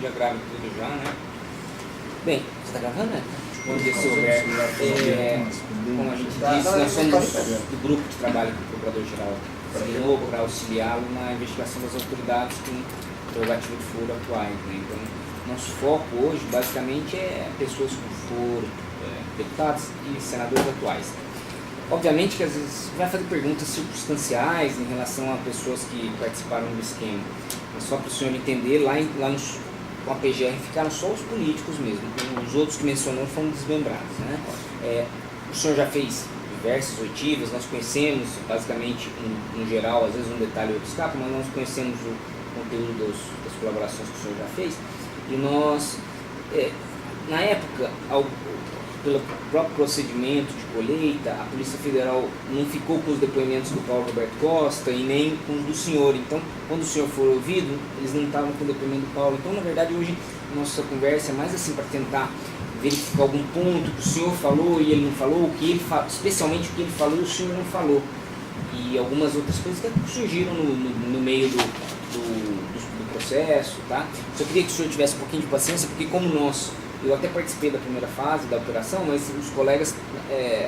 Já grava tudo já, né? Bem, você está gravando, né? Vamos ver se houver. Como a gente disse, nós somos do grupo de trabalho com o Procurador-Geral novo para auxiliá-lo na investigação das autoridades com prerrogativa de foro atuais. Né? Então, nosso foco hoje, basicamente, é pessoas com foro, deputados e senadores atuais. Obviamente que às vezes vai fazer perguntas circunstanciais em relação a pessoas que participaram do esquema. É só para o senhor entender, com a PGR ficaram só os políticos mesmo, os outros que mencionou foram desmembrados. Né? O senhor já fez diversas oitivas, nós conhecemos basicamente, no geral, às vezes um detalhe ou outro escapa, mas nós conhecemos o conteúdo das colaborações que o senhor já fez, e nós, na época, pelo próprio procedimento de colheita, a Polícia Federal não ficou com os depoimentos do Paulo Roberto Costa e nem com os do senhor. Então, quando o senhor for ouvido, eles não estavam com o depoimento do Paulo. Então, na verdade, hoje, nossa conversa é mais assim para tentar verificar algum ponto que o senhor falou e ele não falou, o que ele especialmente o que ele falou e o senhor não falou. E algumas outras coisas que surgiram no meio do processo. Tá? Só queria que o senhor tivesse um pouquinho de paciência, porque como eu até participei da primeira fase da operação, mas os colegas,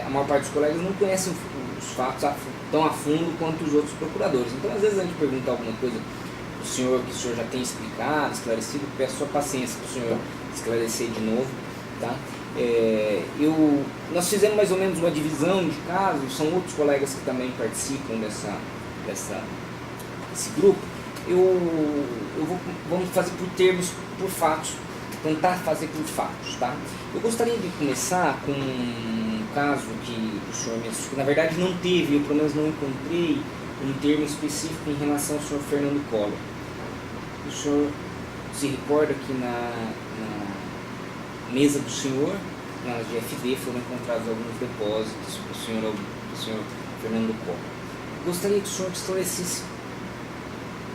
a maior parte dos colegas não conhecem os fatos tão a fundo quanto os outros procuradores. Então, às vezes, a gente pergunta alguma coisa do senhor que o senhor já tem explicado, esclarecido, peço sua paciência para o senhor esclarecer de novo. Tá? Nós fizemos mais ou menos uma divisão de casos, são outros colegas que também participam desse grupo. Vamos fazer por termos, por fatos, tentar fazer por fatos, tá? Eu gostaria de começar com um caso que o senhor mencionou, que na verdade não teve, eu pelo menos não encontrei um termo específico em relação ao senhor Fernando Collor. O senhor se recorda que na mesa do senhor, na GFD, foram encontrados alguns depósitos do senhor Fernando Collor. Eu gostaria que o senhor esclarecesse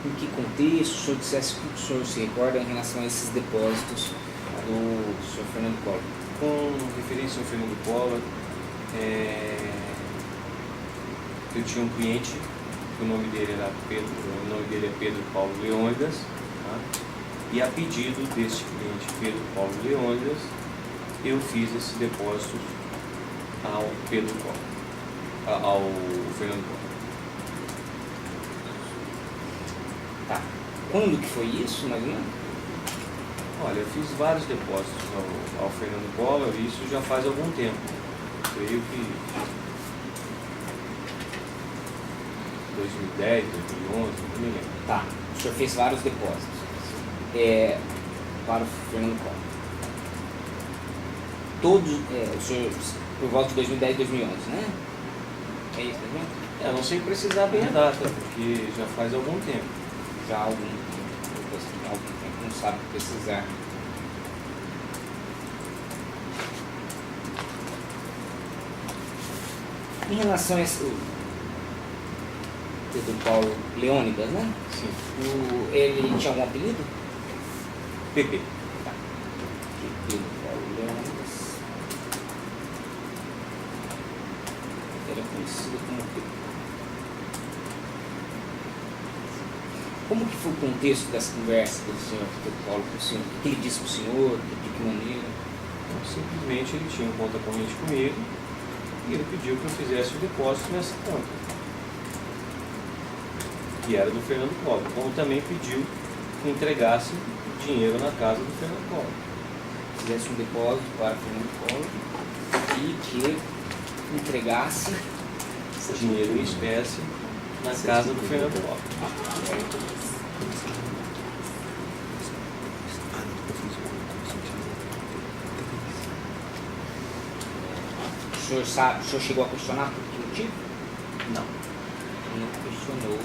em que contexto, o senhor dissesse o que o senhor se recorda em relação a esses depósitos do senhor Fernando Collor. Com referência ao Fernando Collor, eu tinha um cliente, o nome dele é Pedro Paulo Leônidas, tá? E a pedido deste cliente, Pedro Paulo Leônidas, eu fiz esse depósito ao Fernando Collor. Tá. Quando que foi isso, mais ou menos? Olha, eu fiz vários depósitos ao Fernando Collor e isso já faz algum tempo. Creio que 2010, 2011, não me lembro. Tá. O senhor fez vários depósitos para o Fernando Collor. Todos, o senhor, por volta de 2010, 2011, né? É isso, né? Eu não sei precisar bem a data, porque já faz algum tempo. Já há algum tempo, não sabe precisar. Em relação a esse Pedro Paulo Leônidas, né? Sim. Ele tinha algum apelido? PP. Tá. Pedro Paulo Leônidas era conhecido como PP. Como que foi o contexto dessa conversa do senhor Pedro Paulo com o senhor? O que ele disse para o senhor? De que maneira? Então, simplesmente ele tinha um conta corrente comigo e ele pediu que eu fizesse o depósito nessa conta, que era do Fernando Collor, como também pediu que entregasse dinheiro na casa do Fernando Collor. Fizesse um depósito para o Fernando Collor e que entregasse dinheiro em espécie na casa do Fernando Collor. O senhor chegou a questionar por que motivo? Não. Não questionou.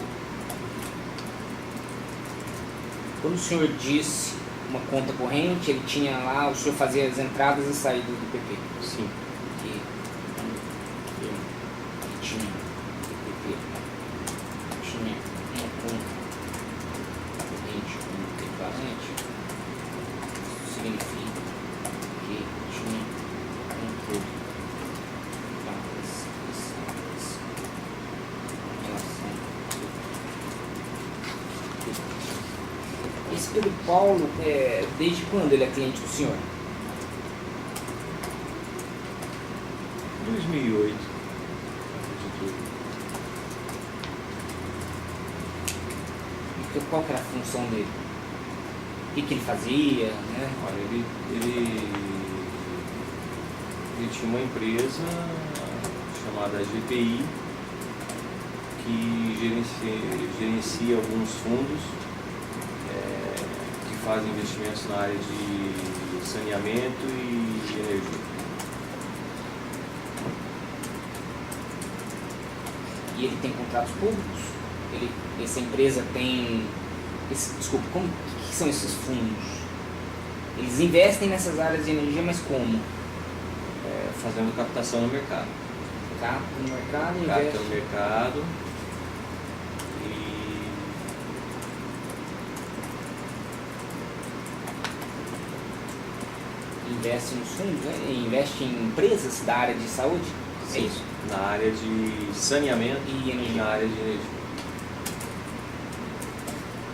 Quando o senhor disse uma conta corrente, ele tinha lá, o senhor fazia as entradas e saídas do PP? Sim. Ele tinha do PP, tinha uma conta corrente como declarante, significa que tinha controle esse esse Pedro Paulo, desde quando ele é cliente do senhor? 2008, acredito. E qual que era a função dele? O que ele fazia, né? Olha, ele tinha uma empresa chamada GPI que gerencia alguns fundos que fazem investimentos na área de saneamento e energia. E ele tem contratos públicos? Essa empresa tem... Desculpa, que são esses fundos? Eles investem nessas áreas de energia, mas como? Fazendo captação no mercado. Capta no mercado e Capta investe. no mercado Investe nos fundos, né? E investe em empresas da área de saúde? É isso? na área de saneamento E energia. na área de energia.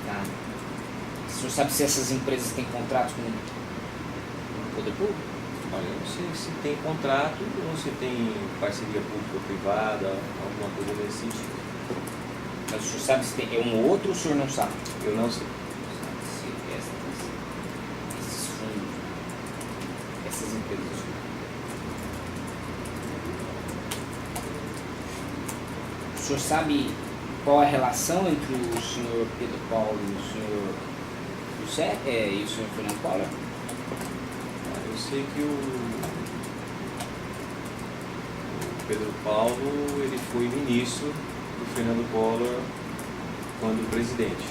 Tá. O senhor sabe se essas empresas têm contratos com o poder público? Olha, eu não sei se tem contrato ou se tem parceria público-privada, alguma coisa nesse sentido. Mas o senhor sabe se tem um ou outro ou o senhor não sabe? Eu não sei. Se esses fundos, essas empresas. O senhor sabe qual é a relação entre o senhor Pedro Paulo e o senhor José e o senhor Fernando Collor? Eu sei que o Pedro Paulo ele foi ministro do Fernando Collor quando presidente.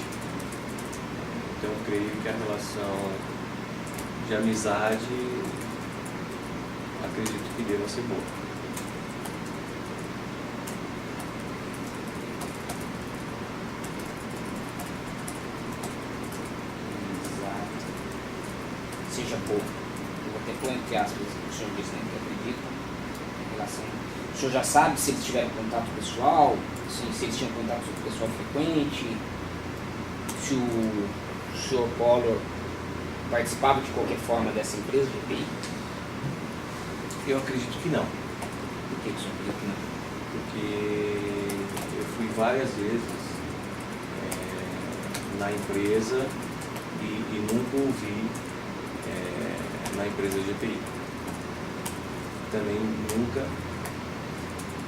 Então eu creio que a relação de amizade acredito que deva ser boa. Exato. Seja pouco. Eu vou até pôr entre aspas o que o senhor disse, né, que acredito em relação. O senhor já sabe se eles tiveram contato pessoal, se eles tinham contato pessoal frequente, se o senhor Collor participava de qualquer forma dessa empresa de TI? Eu acredito que não, Por que o senhor acredita que não? porque eu fui várias vezes na empresa e nunca ouvi na empresa GPI. Também nunca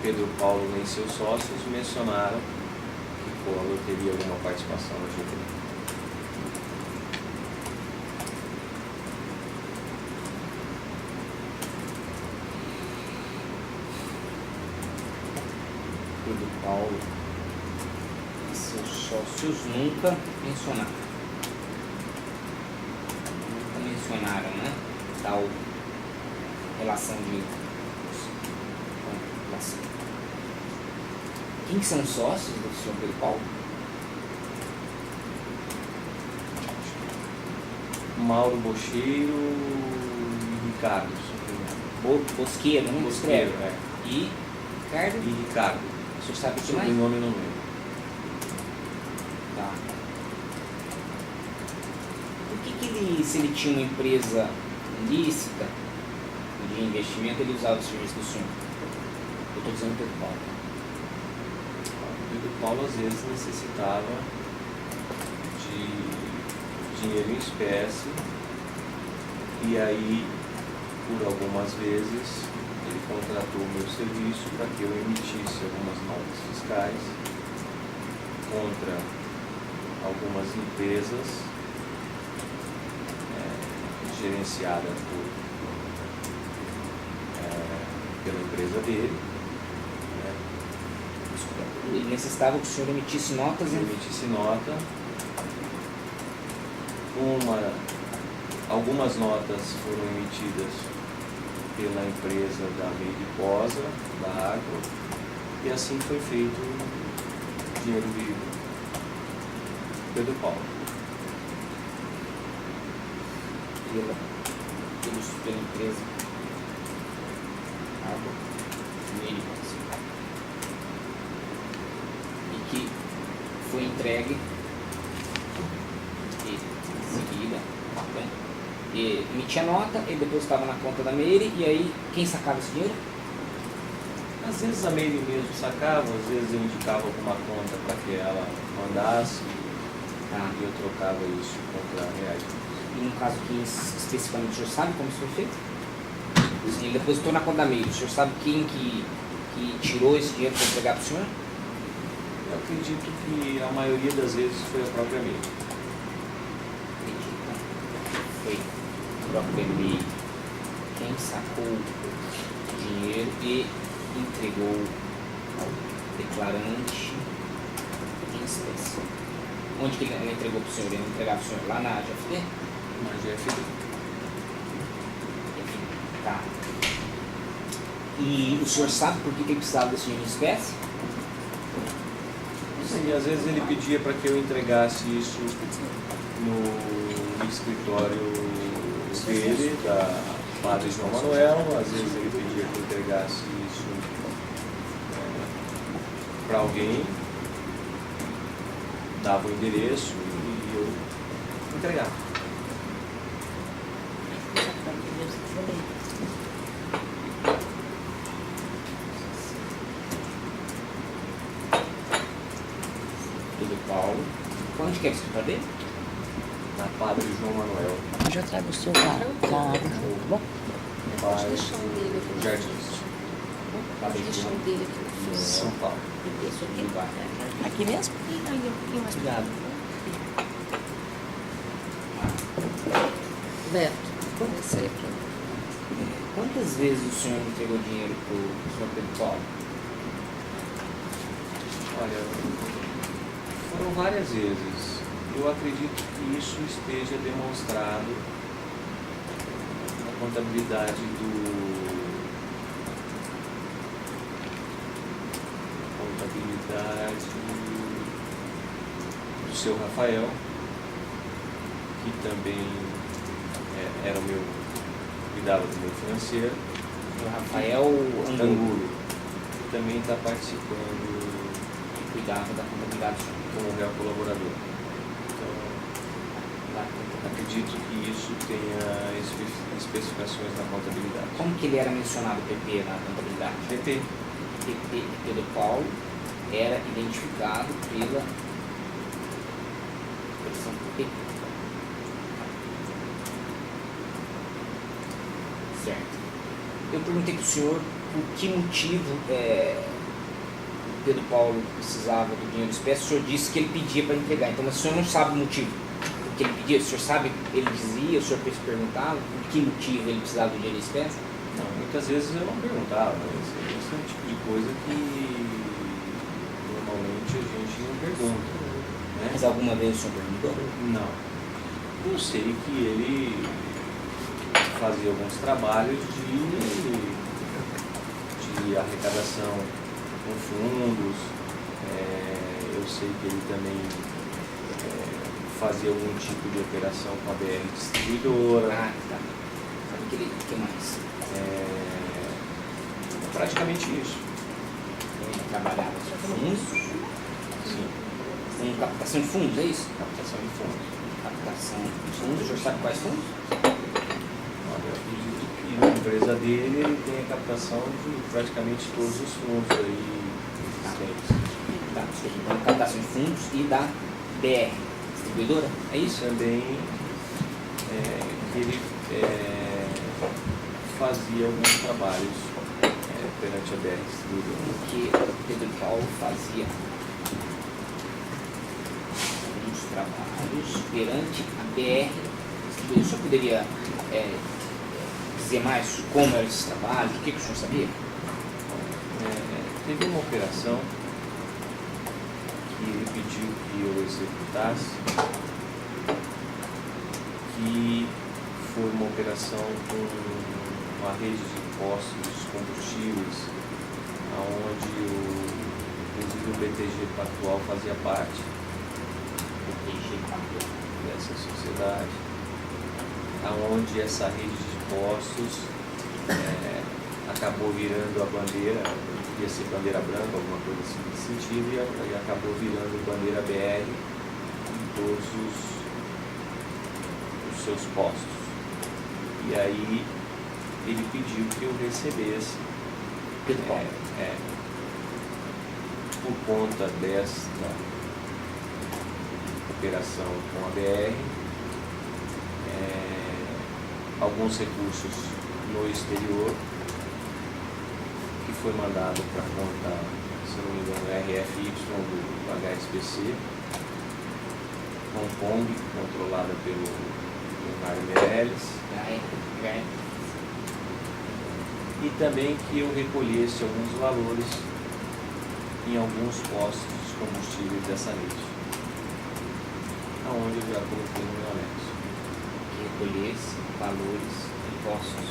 Pedro Paulo nem seus sócios mencionaram que Collor teria alguma participação na GPI. Pedro Paulo e seus sócios nunca mencionaram. Nunca mencionaram, né? Tal relação de relação. Quem que são os sócios do senhor Pedro Paulo? Mauro Bocheiro e Ricardo. Bosqueiro, não escreve. Bosqueiro, E Ricardo? E Ricardo. O senhor sabe o que mais? Sobrenome eu não lembro. Tá. Por que ele, se ele tinha uma empresa ilícita de investimento, ele usava o serviço do senhor? Eu estou dizendo Pedro Paulo. Pedro Paulo às vezes necessitava de dinheiro em espécie e aí, por algumas vezes, ele contratou o meu serviço para que eu emitisse algumas notas fiscais contra algumas empresas gerenciadas pela empresa dele. Ele necessitava que o senhor emitisse notas Eu emitisse nota. Algumas notas foram emitidas pela empresa da Mediposa, da Agro, e assim foi feito o dinheiro de Pedro Paulo. pela empresa Agro Mediposa. E que foi entregue e emitia nota, ele depositava na conta da Meire, e aí quem sacava esse dinheiro? Às vezes a Meire mesmo sacava, às vezes eu indicava alguma conta para que ela mandasse e eu trocava isso contra reais. E no caso aqui especificamente, o senhor sabe como isso foi feito? Assim, ele depositou na conta da Meire, o senhor sabe quem que tirou esse dinheiro para entregar para o senhor? Eu acredito que a maioria das vezes foi a própria Meire. Entendi. Então, foi a própria Meire quem sacou o dinheiro e entregou ao declarante em espécie. Onde que ele entregou para o senhor? Ele entregava para o senhor lá na GFD? Na GFD. Tá. E o senhor sabe por que ele precisava desse dinheiro em espécie? Sim, às vezes ele pedia para que eu entregasse isso no escritório dele, da Padre João Manuel, às vezes ele pedia que eu entregasse isso para alguém, dava o endereço e eu entregava. Pedro Paulo. Onde que é o escritório dele? Na Padre João Manuel, Já trago o seu carro, tá bom? bairro Deixa o dele aqui. Jardins, Padre Deixa João. o dele aqui no São Paulo. Isso aqui. Do bairro. Aqui mesmo? E aí, um pouquinho mais pra Obrigado. Beto, esse aí pra mim. Quantas vezes o senhor entregou dinheiro para o senhor Pedro Paulo? Olha, foram várias vezes. Eu acredito que isso esteja demonstrado na contabilidade do seu Rafael, que também era o meu, cuidava do meu financeiro. O Rafael Angulo, Angulo, que também está participando que cuidava da contabilidade do senhor. como meu colaborador. Então, Da contabilidade. acredito que isso tenha especificações na contabilidade. Como que ele era mencionado, PP, na contabilidade? PP. PP de Pedro Paulo era identificado pela versão PP. Certo. Eu perguntei para o senhor por que motivo Pedro Paulo precisava do dinheiro em espécie. O senhor disse que ele pedia para entregar. Então, mas o senhor não sabe o motivo por que ele pedia? O senhor sabe, ele dizia, o senhor perguntava por que motivo ele precisava do dinheiro em espécie? Não, muitas vezes eu não perguntava, mas esse é o tipo de coisa que normalmente a gente não pergunta, né? Mas alguma vez o senhor perguntou? Não. Eu sei que ele fazia alguns trabalhos de arrecadação com fundos. Eu sei que ele também fazia algum tipo de operação com a BR Distribuidora. Ah, tá. Sabe que mais? Praticamente isso. Ele trabalhava com fundos, Sim, com captação de fundos, é isso? captação de fundos. Captação de fundos, o senhor sabe quais fundos? Olha, eu acredito que na empresa dele ele tem a captação de praticamente todos os fundos aí existentes. Tá, desculpa. Então, captação de fundos e da BR, distribuidora, é isso? Também que ele fazia alguns trabalhos perante a BR Distribuidora. Que Pedro Paulo fazia alguns trabalhos perante a BR distribuidora. O senhor poderia dizer mais como eram esses trabalhos? O que o senhor sabia? Teve uma operação que ele pediu que eu executasse, que foi uma operação com uma rede de postos de combustíveis, onde inclusive o BTG Pactual fazia parte dessa sociedade, onde essa rede de postos acabou virando a bandeira, ia ser bandeira branca, alguma coisa assim nesse sentido, e acabou virando bandeira BR em todos os seus postos. E aí ele pediu que eu recebesse Pedro Paulo. por conta desta operação com a BR, alguns recursos no exterior, que foi mandado para a conta, se não me engano, RFY do HSBC, Hong Kong, controlada pelo Mário Meirelles, e também que eu recolhesse alguns valores em alguns postos de combustíveis dessa rede, aonde eu já coloquei no meu anexo. Que recolhesse valores, impostos,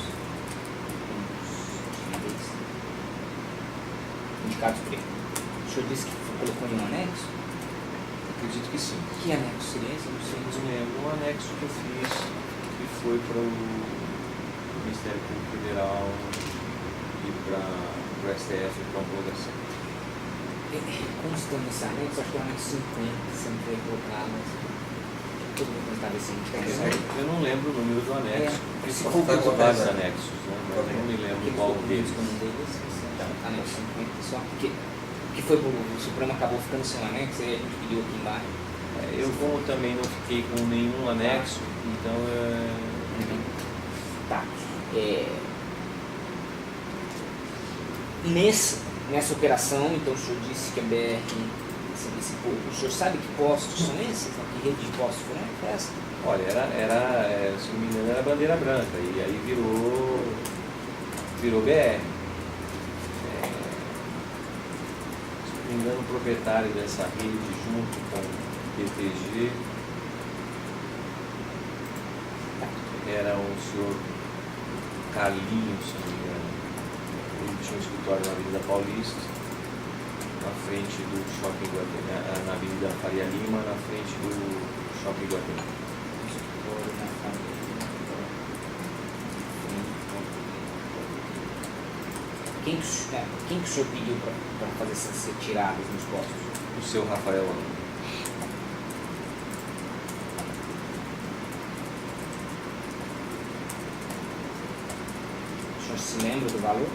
combustíveis indicados por ele. O senhor disse que colocou em um anexo? Acredito que sim. Que anexo seria esse? Não sei. Não lembro. Um anexo que eu fiz, que foi para o Ministério Público Federal e para o STF para homologação. Consta nesse anexo, acho que é o anexo 50, se não foi colocado. Todo mundo estava assim, Eu não lembro o número do anexo. Se São for vários anexos, né? Mas eu não me lembro qual deles. Anexo 50, só que foi pro o Supremo acabou ficando sem um anexo, aí a gente pediu aqui embaixo. Eu, como também não fiquei com nenhum anexo, então Tá. Nessa operação, então o senhor disse que a BR, o senhor sabe que postos são esses? Que rede de postos foi essa? olha, se não me engano, era bandeira branca, e aí virou BR. Se não me engano, o proprietário dessa rede, junto com o PTG, era o senhor Carlinhos, se não me engano. Ele tinha um escritório na Avenida Paulista, na frente do Shopping Guatemi, na Avenida Faria Lima, na frente do Shopping Guatemi. Quem que o senhor pediu para fazer essas retiradas nos postos? O seu Rafael Ano. O senhor se lembra do valor?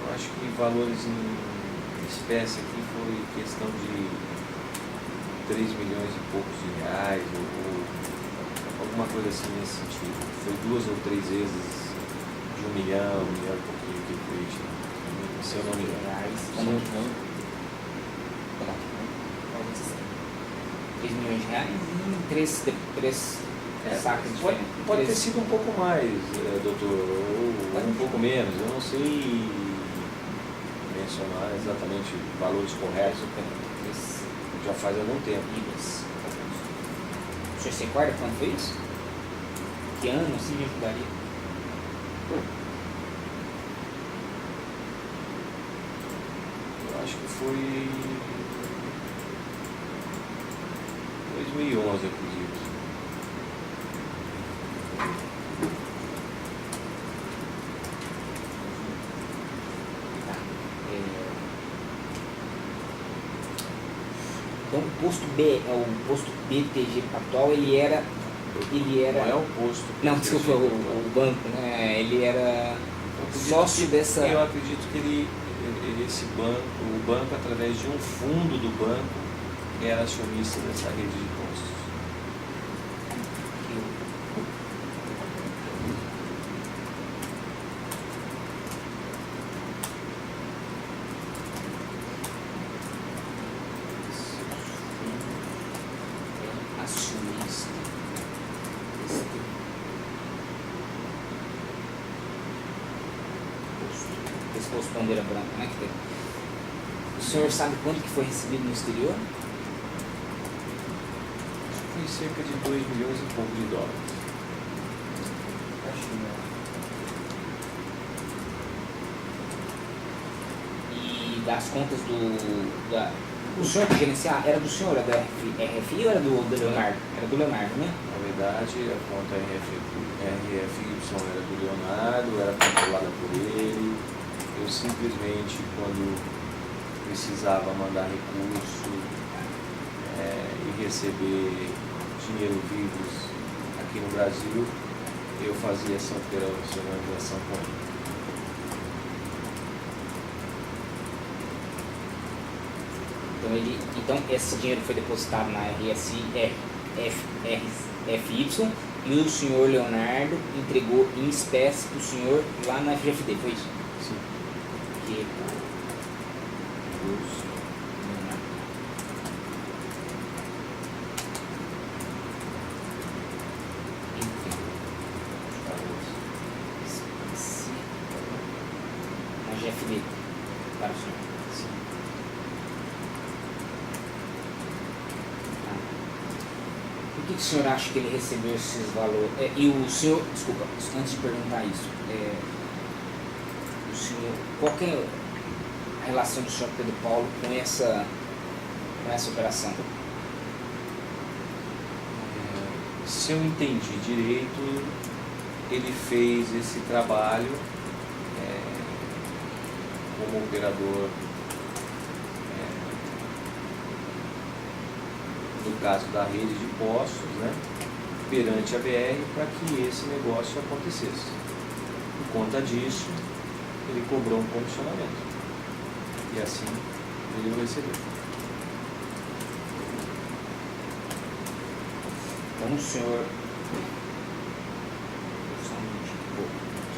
Eu acho que valores em espécie aqui foi questão de 3 milhões e poucos de reais, ou alguma coisa assim nesse sentido. Foi 2 ou 3 vezes de 1 milhão e pouquinho que foi, se eu não me engano. Reais. 3 milhões de reais e 3 sacos diferentes. Pode ter sido um pouco mais, doutor, ou um pouco menos, eu não sei mencionar exatamente valores corretos, já faz algum tempo. O senhor se recorda quando foi isso? Que ano assim me ajudaria? Eu acho que foi 2011, acredito. Então o posto BTG Pactual, ele era. Não é o posto. Não, desculpa, o banco, né? Ele era sócio dessa. Eu acredito que o banco, através de um fundo do banco, era acionista dessa rede de postos. Acionista. Esse posto bandeira branca, né? Que tem. O senhor sabe quanto que foi recebido no exterior? Foi cerca de 2 milhões e pouco de dólares. E das contas o senhor que gerenciar, era do senhor, era da RFI ou era do Leonardo? Era do Leonardo, né? Na verdade, a conta RFY era do Leonardo, era controlada por ele. Eu simplesmente, quando precisava mandar recurso e receber dinheiro vivos aqui aqui no Brasil, eu fazia essa operacionalização com ele. Então esse dinheiro foi depositado na FY e o senhor Leonardo entregou em espécie para o senhor lá na FGFD, foi isso? Sim. Que na GFD para o senhor. Sim. Por que o senhor acha que ele recebeu esses valores? E o senhor, desculpa, antes de perguntar isso, o senhor, qual que é a relação do senhor Pedro Paulo com essa operação? Se eu entendi direito, ele fez esse trabalho como operador, no caso da rede de postos, né, perante a BR, para que esse negócio acontecesse. Por conta disso, ele cobrou um comissionamento. E assim ele o recebeu. Então o senhor, só um minutinho que vou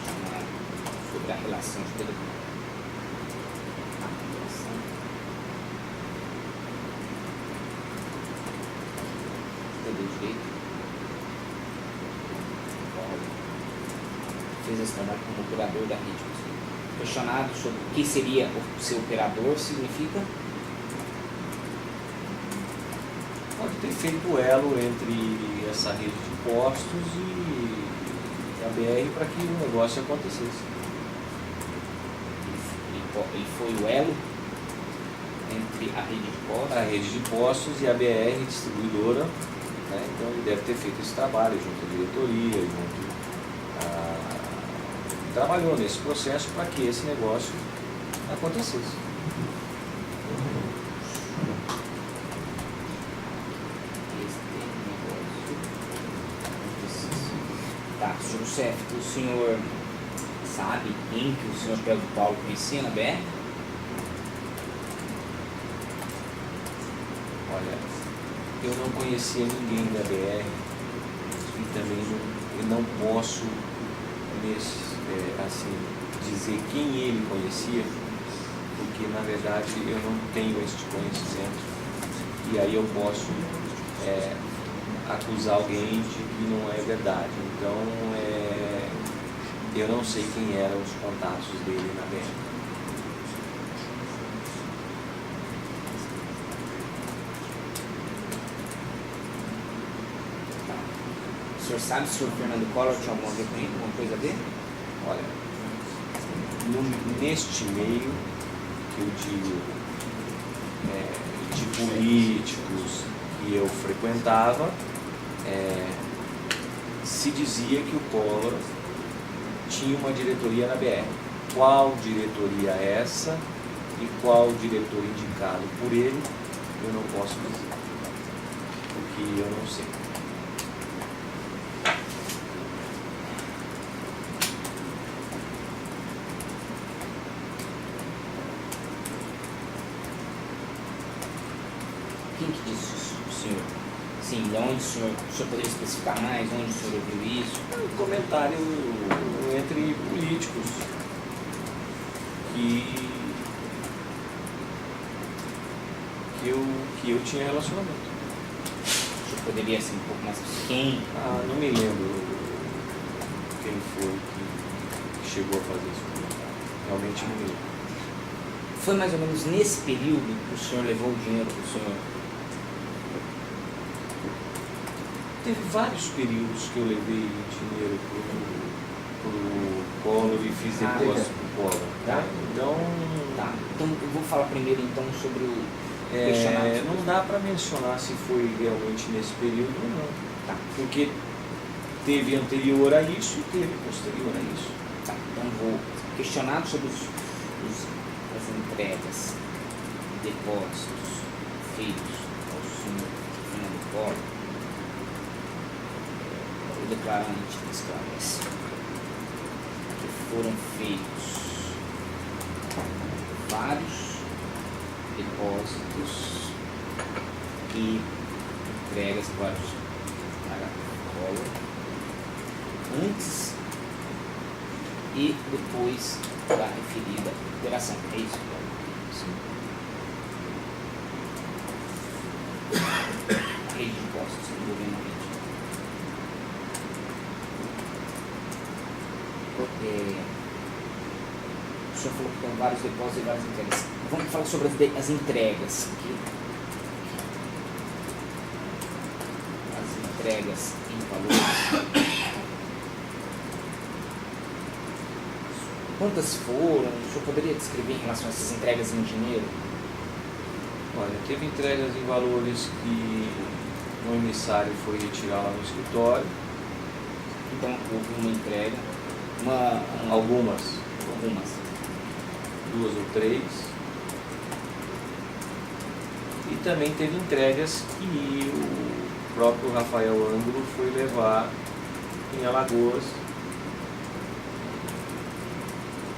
chamar sobre a relação de Pedro Paulo. Direito, fez esse trabalho como operador da rede. Questionado sobre o que seria o ser operador, significa? Pode ter feito o elo entre essa rede de postos e a BR para que o negócio acontecesse. Ele foi o elo entre a rede de postos e a BR distribuidora. Então ele deve ter feito esse trabalho junto à diretoria, trabalhou nesse processo para que esse negócio acontecesse. Tá, senhor chefe, o senhor sabe quem que o senhor Pedro Paulo conhecia na BR? Olha, eu não conhecia ninguém da BR e também eu não posso assim, dizer quem ele conhecia, porque na verdade eu não tenho este conhecimento e aí eu posso acusar alguém de que não é verdade. Então eu não sei quem eram os contatos dele na BR. O senhor sabe se o Fernando Collor tinha alguma coisa a ver? Olha, neste meio que eu digo de políticos que eu frequentava, se dizia que o Collor tinha uma diretoria na BR. Qual diretoria é essa e qual diretor indicado por ele, eu não posso dizer, porque eu não sei. Quem que disse isso, o senhor? Sim, de onde o senhor poderia especificar mais? Onde o senhor ouviu isso? Um comentário entre políticos que eu tinha relacionamento. O senhor poderia ser um pouco mais quem? Não me lembro quem foi que chegou a fazer isso comigo. Realmente não me lembro. Foi mais ou menos nesse período que o senhor levou o dinheiro para o senhor? Teve vários períodos que eu levei dinheiro pro Collor e fiz depósito pro Collor. Tá. Então Eu vou falar primeiro então sobre o questionário. não dá para mencionar se foi realmente nesse período ou não. Tá. Porque teve anterior a isso e teve posterior a isso. Tá. Então vou questionar sobre as entregas, depósitos feitos ao senhor Fernando Collor. o declarante esclarece que foram feitos vários depósitos e entregas para a cola antes e depois da referida operação. É isso? Sim. A rede de impostos envolvendo a rede. O senhor falou que tem vários depósitos e várias entregas. Vamos falar sobre as entregas. As entregas em valores. Quantas foram? O senhor poderia descrever em relação a essas entregas em dinheiro? Olha, teve entregas em valores que o emissário foi retirar lá no escritório. Então houve uma entrega, Algumas, 2 ou 3. E também teve entregas que o próprio Rafael Ângulo foi levar em Alagoas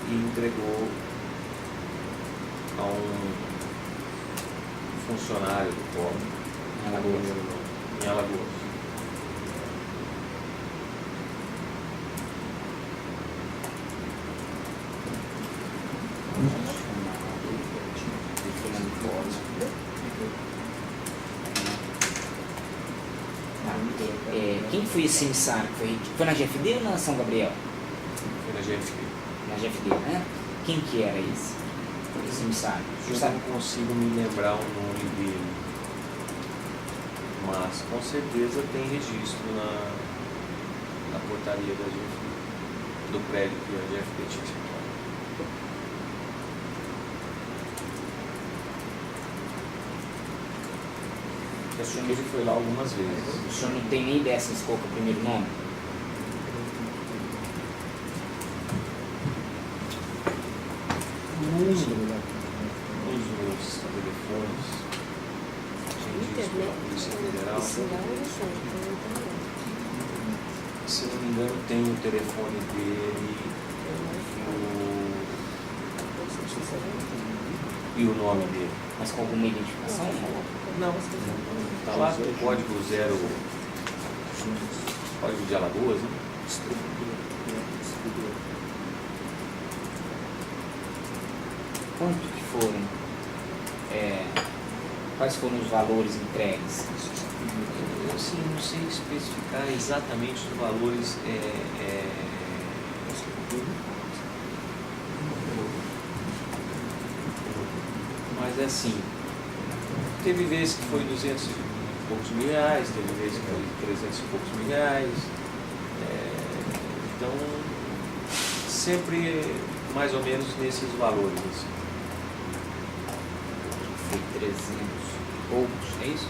e entregou a um funcionário do Polo em Alagoas. Quem foi esse emissário? Foi na GFD ou na São Gabriel? Foi na GFD. Na GFD, né? Quem que era esse emissário? Eu não consigo me lembrar o nome dele, mas com certeza tem registro na portaria da GFD, do prédio que a GFD tinha escritório. Ele foi lá algumas vezes. O senhor não tem nem ideia se qual que é o primeiro nome? Nos meus telefones, atendidos pela Polícia Federal, se não me engano, tem o telefone dele e o nome dele. Mas com alguma identificação? Não, está lá o código 0, código de Alagoas, né? Quanto que foram? Quais foram os valores entregues? Eu assim, não sei especificar exatamente os valores. Mas é assim, teve vezes que foi 200 e poucos mil reais, teve vezes que foi 300 e poucos mil reais. Então, sempre mais ou menos nesses valores. Assim. Foi 300 e poucos, é isso?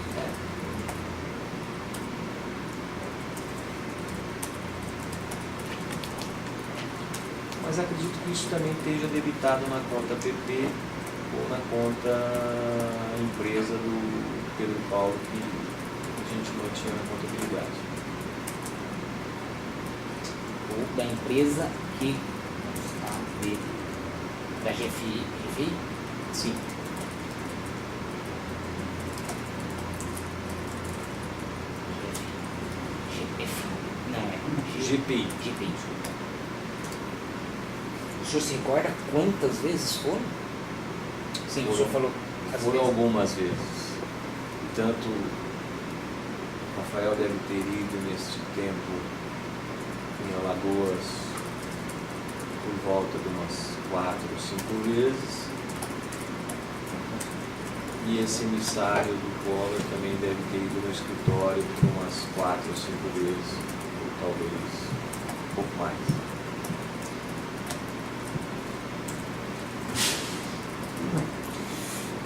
Mas acredito que isso também esteja debitado na conta PP ou na conta empresa do Pedro Paulo que a gente mantinha na contabilidade. Ou da empresa que está dele. Da GFI? GFI? Sim. Não, é GPI. GPI. O senhor se recorda quantas vezes foram? Sim, o senhor falou. Foram algumas vezes. Tanto Rafael deve ter ido nesse tempo em Alagoas por volta de umas 4 ou 5 vezes. E esse emissário do Collor também deve ter ido no escritório por umas 4 ou 5 vezes, ou talvez um pouco mais.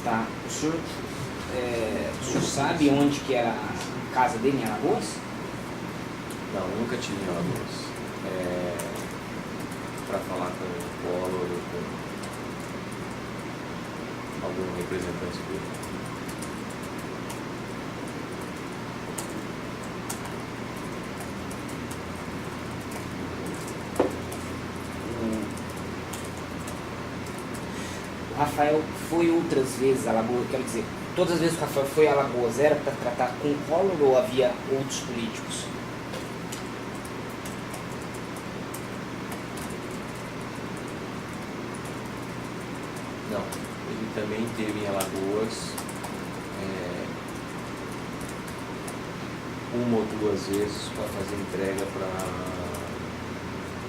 Tá. O senhor sabe onde que era a casa dele em Alagoas? Não, eu nunca tive em Alagoas. Para falar com o Collor ou com algum representante dele. Rafael foi outras vezes a Alagoas, quero dizer, todas as vezes que o Rafael foi a Alagoas era para tratar com o Collor ou havia outros políticos? Não, ele também esteve em Alagoas uma ou duas vezes para fazer entrega para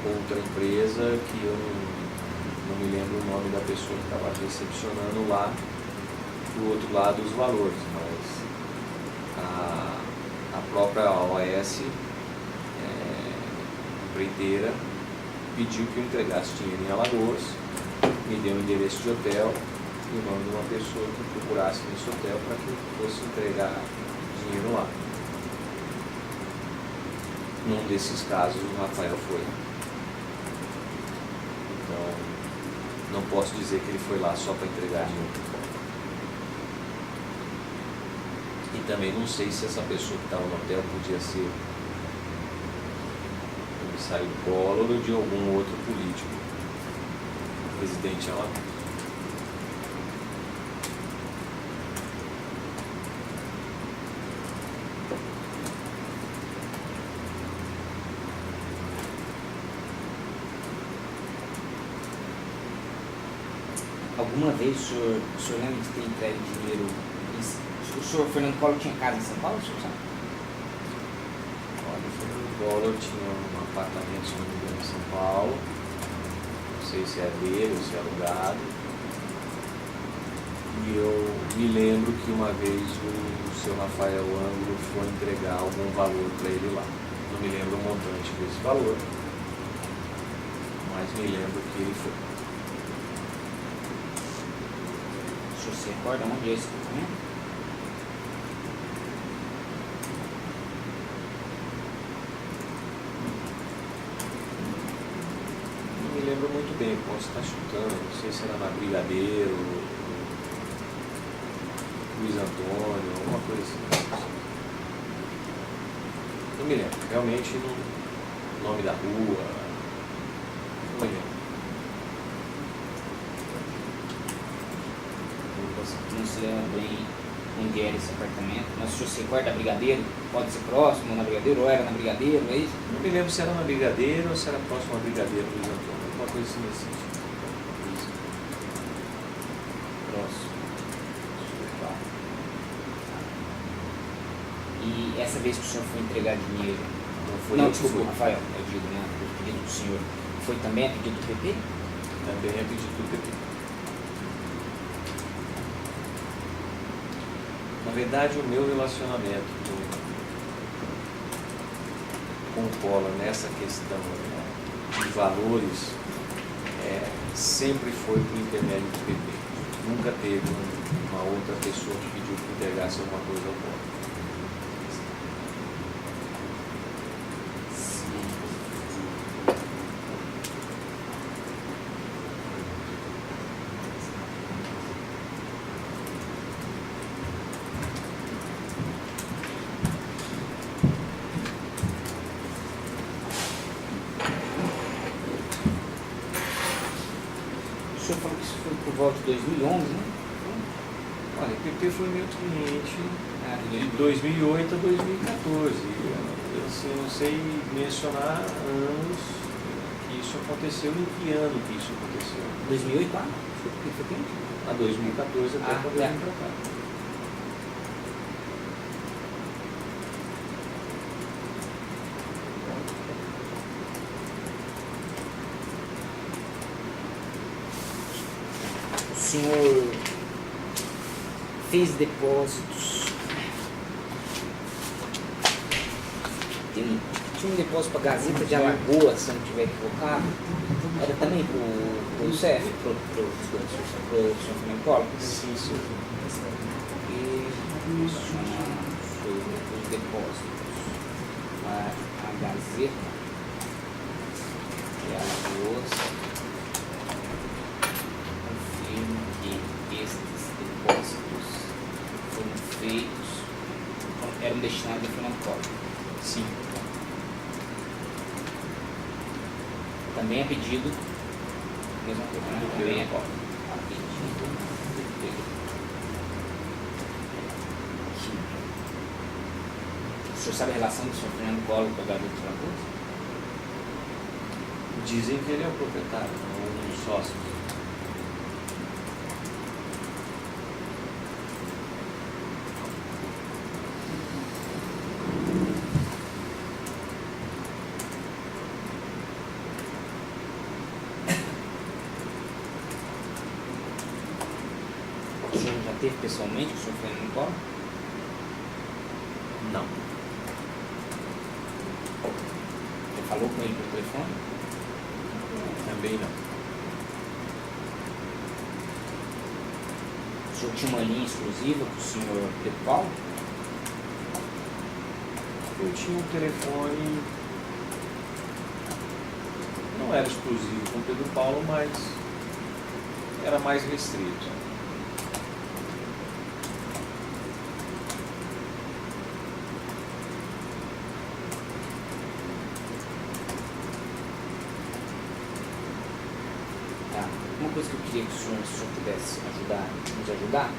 outra empresa que eu não me lembro o nome da pessoa que estava recepcionando lá do outro lado os valores, mas a própria OS empreiteira pediu que eu entregasse dinheiro em Alagoas, me deu um endereço de hotel e o nome de uma pessoa que procurasse nesse hotel para que eu fosse entregar dinheiro lá. Num desses casos o Rafael foi. Então, não posso dizer que ele foi lá só para entregar dinheiro. E também não sei se essa pessoa que estava no hotel podia ser o comissário Collor ou de algum outro político residente lá. Alguma vez o senhor lembra de ter entregue dinheiro? O senhor Fernando Collor tinha casa em São Paulo, o senhor sabe? Olha, o Fernando Collor tinha um apartamento, se não me engano, em São Paulo. Não sei se é dele ou se é alugado. E eu me lembro que uma vez o seu Rafael Ângulo foi entregar algum valor para ele lá. Não me lembro o montante desse valor, mas me lembro que ele foi. O senhor se recorda onde é esse documento? Não me lembro muito bem, posso estar chutando, não sei se era na Brigadeiro, Luiz Antônio, alguma coisa assim. Não me lembro, realmente o nome da rua, não me lembro. Não se lembra bem onde era esse apartamento, mas o senhor se recorda da Brigadeiro? Pode ser próximo na Brigadeiro ou era na Brigadeiro, é isso? Não me lembro se era na Brigadeiro ou se era próximo à Brigadeiro Luiz Antônio, alguma coisa assim nesse sentido. Próximo. E essa vez que o senhor foi entregar dinheiro, Não, desculpa, Rafael, eu digo, né, o pedido do senhor, foi também a pedido do PP? Também é pedido do PP. Na verdade, o meu relacionamento com o Collor nessa questão de valores sempre foi por intermédio do PP. Nunca teve uma outra pessoa que pediu que entregasse alguma coisa ao Collor. O senhor falou que isso foi por volta de 2011, né? Olha, o PP foi meu cliente De de 2008 a 2014. Eu assim, não sei mencionar anos que isso aconteceu, em que ano que isso aconteceu. 2008 lá? Foi quente? A 2014 até quando eu vim pra cá. O senhor fez depósitos. Tinha um depósito para a Gazeta de Alagoas, se eu não estiver equivocado. Era também para o CEF, para o senhor Fernando Collor? Sim, sim. E os depósitos. A Gazeta de Alagoas confirma que estes depósitos foram feitos, eram destinados a Fernando Collor. Sim. Também é pedido, mesma coisa, né? Do Também é Fernando Collor. a pedido O senhor sabe a relação do senhor Fernando Collor com a Gaviões de Alagoas? Dizem que ele é o proprietário, não um dos sócios. O senhor já teve pessoalmente com o senhor Fernando Collor? Não. Já falou com ele por telefone? Também não. O senhor tinha uma linha exclusiva com o senhor Pedro Paulo? Eu tinha um telefone, não era exclusivo com o Pedro Paulo, mas era mais restrito. Tá. Uma coisa que eu queria que se o senhor pudesse nos ajudar,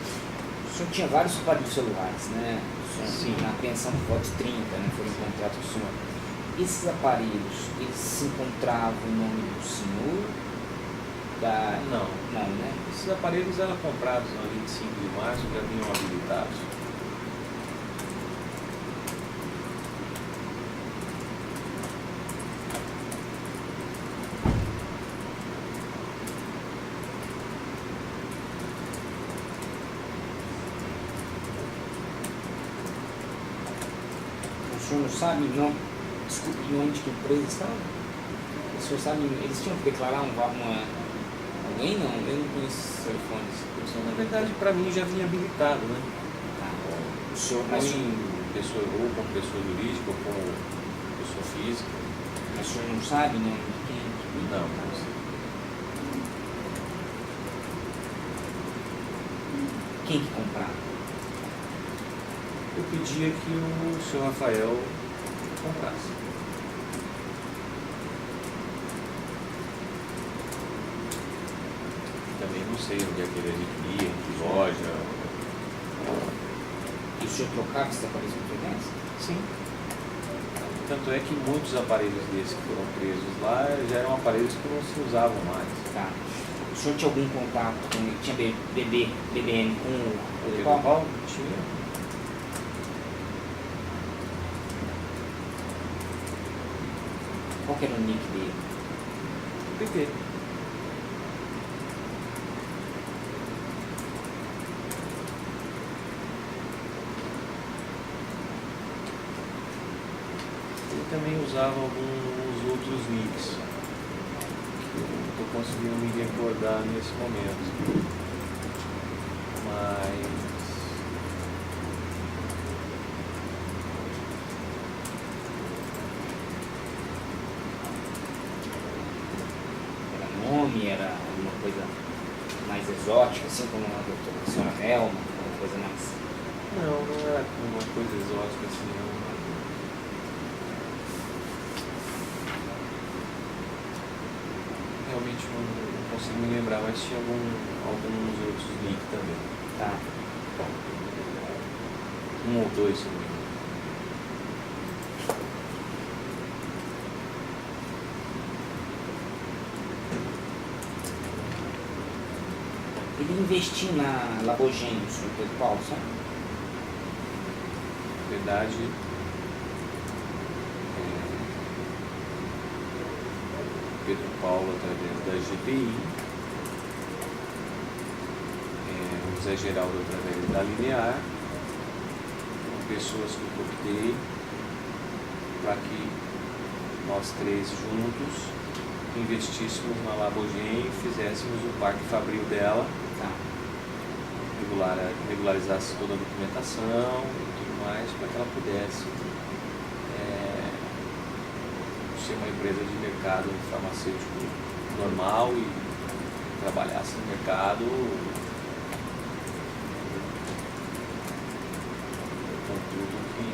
o senhor tinha vários aparelhos celulares, né? O senhor, Sim. Na apreensão por volta de 30, né? Foram encontrados com o senhor. Esses aparelhos, eles se encontravam em nome do senhor? Não. Não, né? Esses aparelhos eram comprados na 25 de março, já vinham habilitados. O senhor não sabe, não, desculpe, em nome de que empresa estava? O senhor sabe, eles tinham que declarar alguém? Não, eu não conheço esses telefones. Então, na verdade, para mim já vinha habilitado, né? Tá. O senhor, Ou mas, em pessoa, ou como pessoa jurídica, ou como pessoa física. mas o senhor não sabe o nome de quem? Não, não sei. Quem que comprava? Eu pedia que o senhor Rafael comprasse. Também não sei onde é que ele adquiria, em que loja. E o senhor trocava esses aparelhos com frequência? Sim. Tanto é que muitos aparelhos desses que foram presos lá já eram aparelhos que não se usavam mais. Tá. O senhor tinha algum contato com, tinha BBM com o Pedro Paulo? Paulo tinha. Qual que era o nick dele? PT. Ele também usava alguns outros nicks que eu não estou conseguindo me recordar nesse momento. Mas Era nome, era alguma coisa mais exótica, assim como a senhora Helma, uma coisa mais... não era uma coisa exótica assim, não. Realmente não consigo me lembrar, mas tinha alguns outros nicks também. Tá. Um ou dois, se não me engano. Ele investiu na Labogênio, o senhor Pedro Paulo, sabe? Na verdade, Pedro Paulo através da GPI, o Zé Geraldo através da Linear, pessoas que eu cooptei para que nós três juntos investíssemos na Labogem e fizéssemos o parque fabril dela, Tá. regularizasse toda a documentação e tudo mais para que ela pudesse ser uma empresa de mercado farmacêutico normal e trabalhasse no mercado com tudo que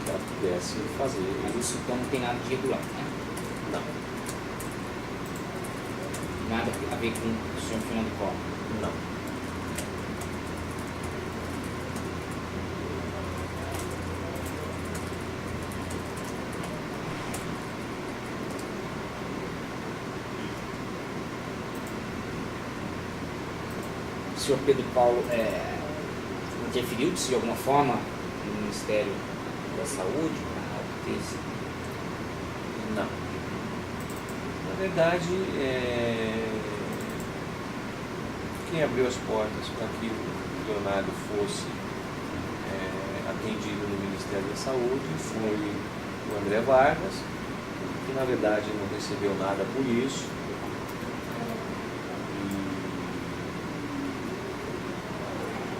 ela pudesse fazer. Mas isso então não tem nada de regular, né? Não. Nada a ver com o senhor Fernando Collor. Não. O senhor Pedro Paulo interferiu-se de alguma forma no Ministério da Saúde para obter esse... Não. Na verdade, quem abriu as portas para que o Leonardo fosse atendido no Ministério da Saúde foi o André Vargas, que na verdade não recebeu nada por isso.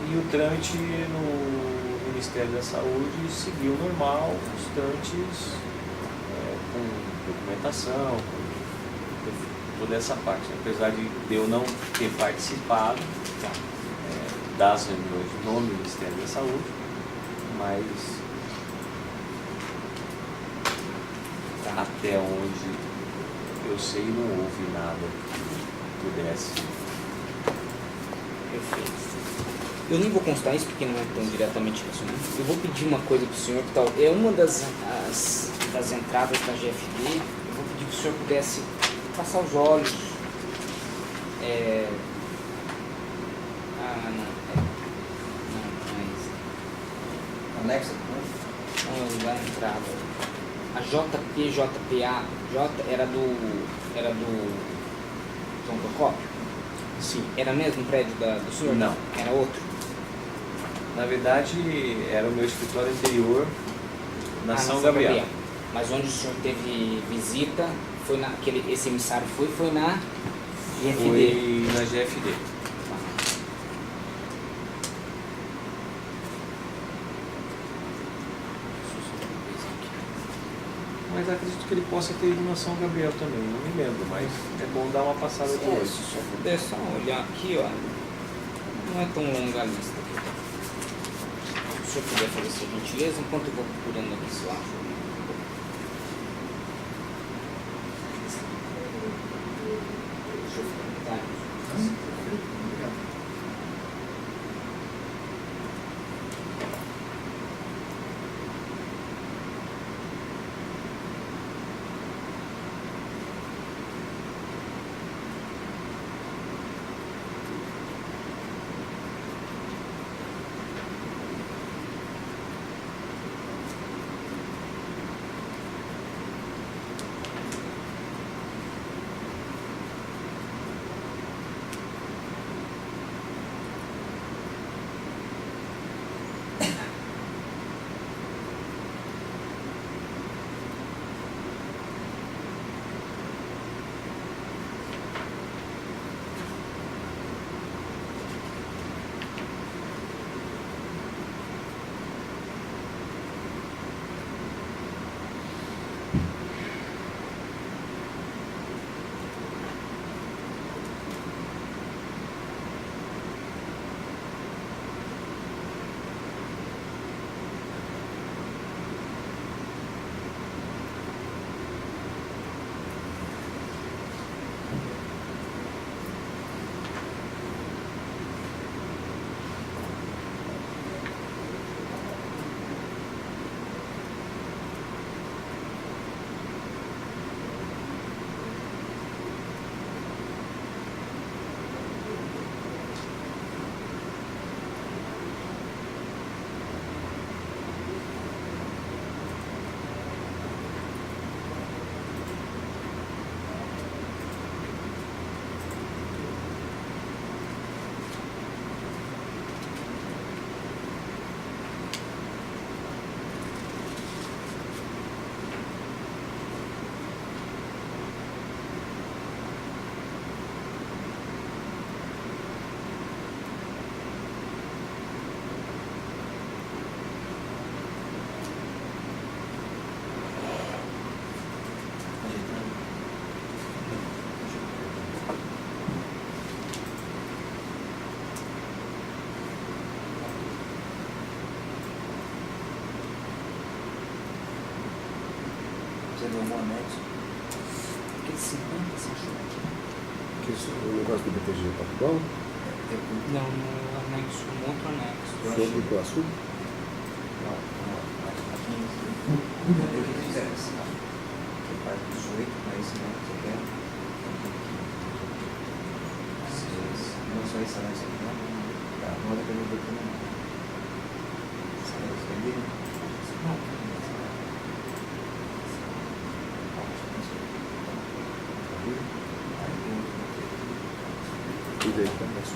E o trâmite no Ministério da Saúde seguiu normal, os trâmites com documentação, com toda essa parte. Apesar de eu não ter participado das reuniões no Ministério da Saúde, mas até onde eu sei não houve nada que pudesse. Perfeito. Eu nem vou constar isso porque não é tão diretamente relacionado. Eu vou pedir uma coisa para o senhor, que tal, é uma das entradas da GFD. Eu vou pedir que o senhor pudesse passar os olhos. Anexa? Não, não é a entrada. A JPA era do João Procópio? Sim. Era mesmo o prédio do senhor? Não. Era outro? Na verdade, era o meu escritório anterior na São São Gabriel. Mas onde o senhor teve visita, foi esse emissário foi na GFD? Foi na GFD. Mas acredito que ele possa ter ido na São Gabriel também, não me lembro, mas é bom dar uma passada de olho. Se o senhor puder só olhar aqui, ó, não é tão longa a lista aqui. Se o senhor puder fazer essa gentileza, enquanto eu vou procurando aqui se eu acho. Deixa eu ficar, tá? Você deu um anexo. Aquele 50 você achou aqui? que o negócio do BTG tá igual? Não, no anexo, um outro anexo. Sobre o Iguaçu? Eu que fizeram assim, ó. Que é parte 18, mas não, você quer? Não só esse anexo aqui, não. Tá, não olha pelo grupo, não. Esse anexo aqui, Não. E daí, tá mais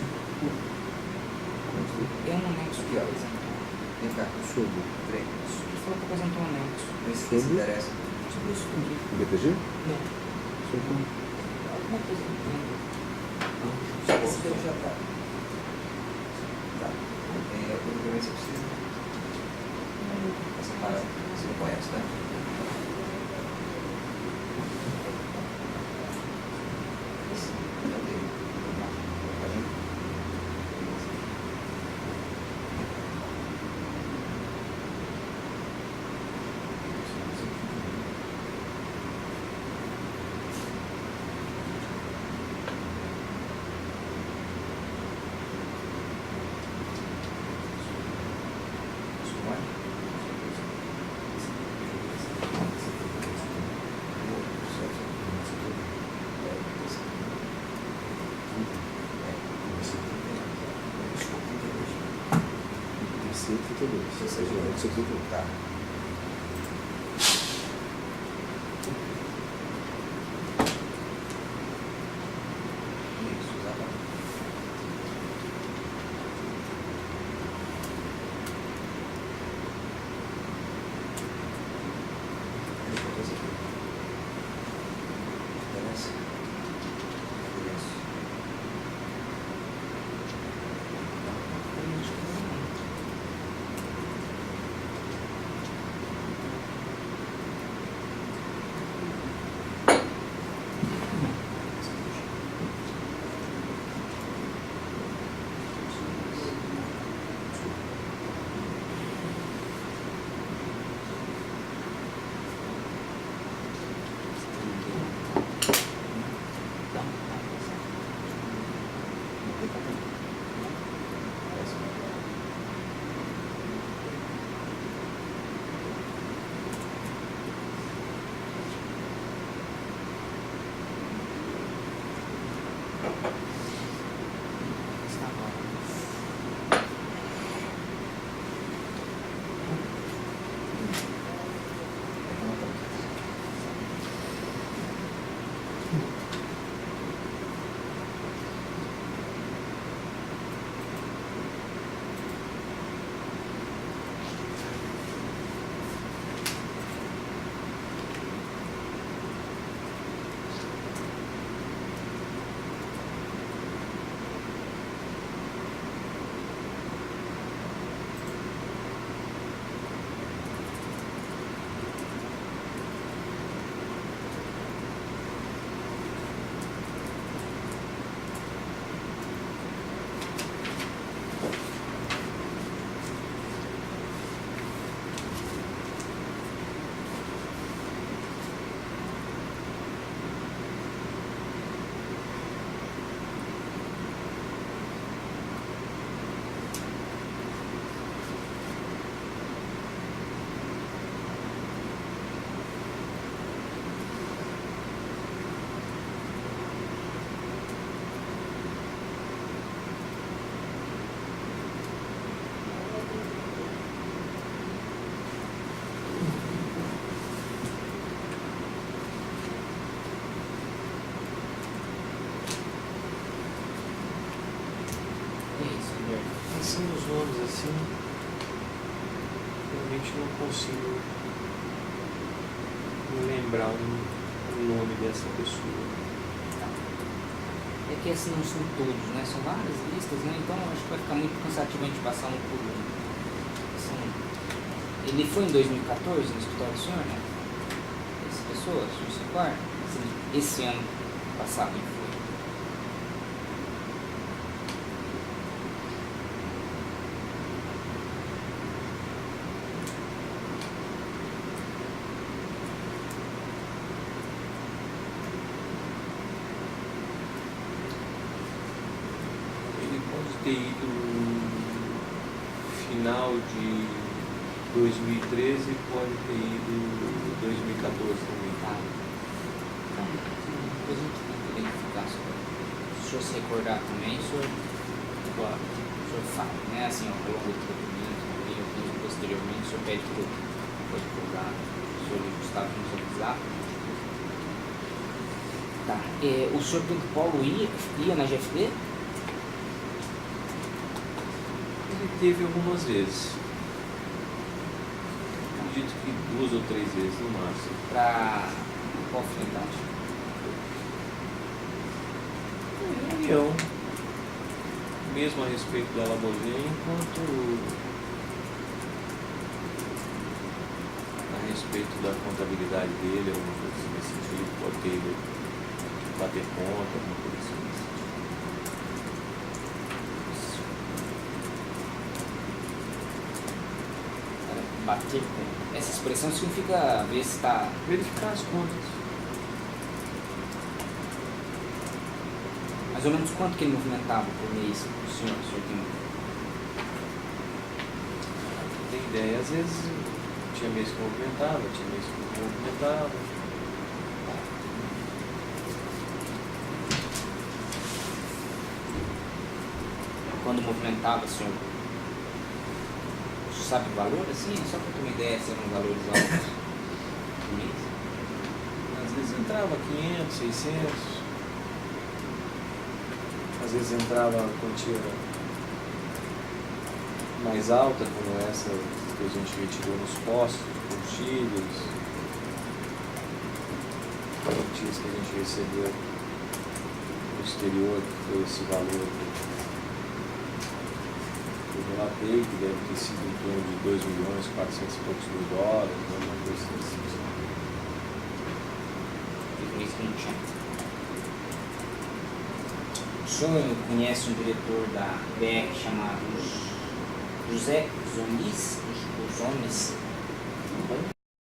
É um anexo que Aqui, ó. apresentou. Vem cá. sobre Três. Ele falou que apresentou um anexo. Esse que se Sobre? interessa. Sobre isso aqui. o BTG? Não. Sobre Alguma coisa que entendo. Esse aqui já tá. Tá. O documento você precisa. Essa parada. Você não conhece, né? Esse é o dele. Tá vendo? Tá. Isso, exatamente. Deixa eu fazer aqui. Beleza? Isso. Pensando os nomes assim, realmente não consigo me lembrar o nome dessa pessoa. É que assim não são todos, né? São várias listas, né? Então acho que vai ficar muito cansativo a gente passar um por um. Assim, ele foi em 2014 no escritório do senhor, né? Essa pessoa, o senhor se recorda? Assim, esse ano passado ele foi. ter ido final de 2013, pode ter ido 2014 também. Tá. Então, depois a gente tenta identificar só. Se o senhor se recordar também, o senhor, Claro. o senhor fala, né? Assim, ao longo do documento, também, posteriormente, o senhor pede que pode cobrar o senhor Gustavo nos avisar. Tá. O senhor Pedro Paulo ia na GFD? Ele teve algumas vezes. Acredito que 2 ou 3 vezes no máximo. Para qual finalidade? Reunião, mesmo a respeito da Lamborghini, quanto a respeito da contabilidade dele, alguma coisa assim nesse sentido, pode ter ido bater conta, alguma coisa assim nesse sentido. Bater com essa expressão significa ver se está. Verificar as contas. Mais ou menos quanto que ele movimentava por mês, o senhor tem Tem ideia, às vezes tinha mês que movimentava, tinha mês que não movimentava. quando movimentava, senhor? O senhor sabe o valor, assim? Só para ter uma ideia se eram valores altos por mês. Às vezes entrava 500, 600. Às vezes entrava a quantia mais alta, como essa que a gente retirou nos postos de combustíveis, quantias que a gente recebeu no exterior, que foi esse valor que eu relatei, que deve ter sido em torno de 2 milhões, 400 e poucos mil dólares, alguma coisa assim. Por isso que não tinha. O senhor conhece um diretor da BR chamado José Zonis?